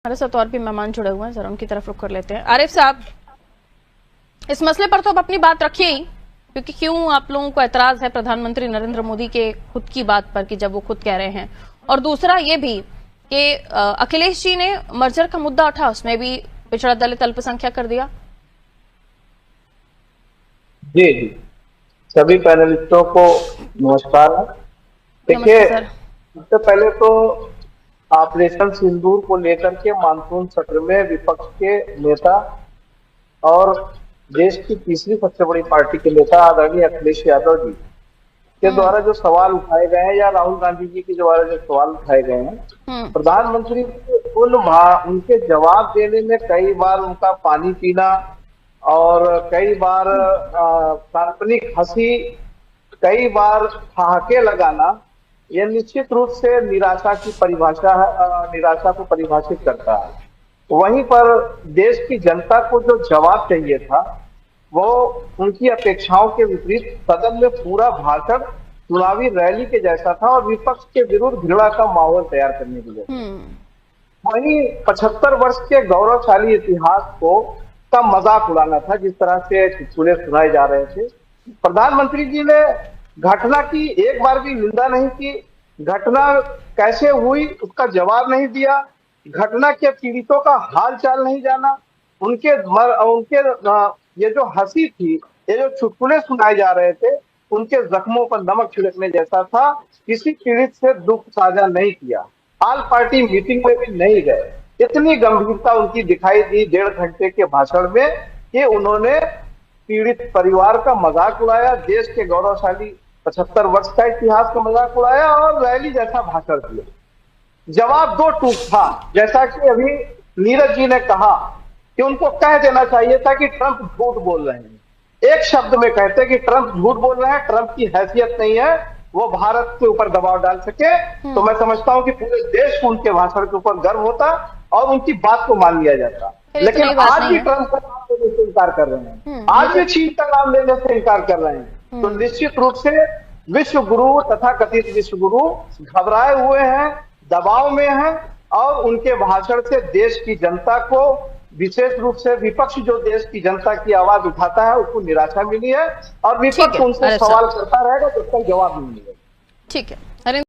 हमारे साथ और भी मेहमान जुड़े हुए हैं, जरा उनकी तरफ रुख कर लेते हैं। आरिफ साहब, इस मसले पर तो आप अपनी बात रखिए ही, क्योंकि क्यों आप लोगों को ऐतराज है प्रधानमंत्री नरेंद्र मोदी के खुद की बात पर कि जब वो खुद कह रहे हैं, और दूसरा ये भी कि अखिलेश जी ने मर्जर का मुद्दा उठा, उसमें भी पिछड़ा दलित अल्पसंख्यक कर दिया। जी जी, सभी पैनलिस्टों को नमस्कार। देखिए, नमस्ते सर। सबसे पहले तो ऑपरेशन सिंदूर को लेकर के मानसून सत्र में विपक्ष के नेता और देश की तीसरी सबसे बड़ी पार्टी के नेता आदरणीय अखिलेश यादव जी के द्वारा जो सवाल उठाए गए हैं, या राहुल गांधी जी के द्वारा जो सवाल उठाए गए हैं, प्रधानमंत्री उनके जवाब देने में कई बार उनका पानी पीना और कई बार काल्पनिक हंसी, कई बार ठहाके लगाना, यह निश्चित रूप से निराशा की परिभाषा है, निराशा को परिभाषित करता है। वहीं पर देश की जनता को जो जवाब चाहिए था, वो उनकी अपेक्षाओं के विपरीत सदन में पूरा भाषण चुनावी रैली के जैसा था और विपक्ष के विरुद्ध घृणा का माहौल तैयार करने के लिए। वहीं 75 वर्ष के गौरवशाली इतिहास को का मजाक उड़ाना था, जिस तरह से चुटकुले सुनाए जा रहे थे। प्रधानमंत्री जी ने घटना की एक बार भी निंदा नहीं की, घटना कैसे हुई उसका जवाब नहीं दिया, घटना के पीड़ितों का हाल चाल नहीं जाना, उनके ये जो हंसी थी, ये जो चुटकुले सुनाए जा रहे थे, उनके जख्मों पर नमक छिड़कने जैसा था। किसी पीड़ित से दुख साझा नहीं किया, ऑल पार्टी मीटिंग में भी नहीं गए। इतनी गंभीरता उनकी दिखाई दी 1.5 घंटे के भाषण में कि उन्होंने पीड़ित परिवार का मजाक उड़ाया, देश के गौरवशाली 75 वर्ष का इतिहास का मजाक उड़ाया और रैली जैसा भाषण दिया। जवाब दो टूक था, जैसा कि अभी नीरज जी ने कहा कि उनको कह देना चाहिए था कि ट्रंप झूठ बोल रहे हैं। एक शब्द में कहते कि ट्रंप झूठ बोल रहे हैं, ट्रंप की हैसियत नहीं है वो भारत के ऊपर दबाव डाल सके। तो मैं समझता हूं कि पूरे देश को उनके भाषण के ऊपर गर्व होता और उनकी बात को मान लिया जाता। लेकिन आज भी ट्रंप का नाम लेने से इनकार कर रहे हैं, आज भी चीन का नाम लेने से इनकार कर रहे हैं। तो निश्चित रूप से विश्व गुरु तथा कथित विश्व गुरु घबराए हुए हैं, दबाव में हैं और उनके भाषण से देश की जनता को, विशेष रूप से विपक्ष जो देश की जनता की आवाज उठाता है, उसको निराशा मिली है और विपक्ष उनसे सवाल करता रहेगा जब तक जवाब नहीं मिलेगा। ठीक है।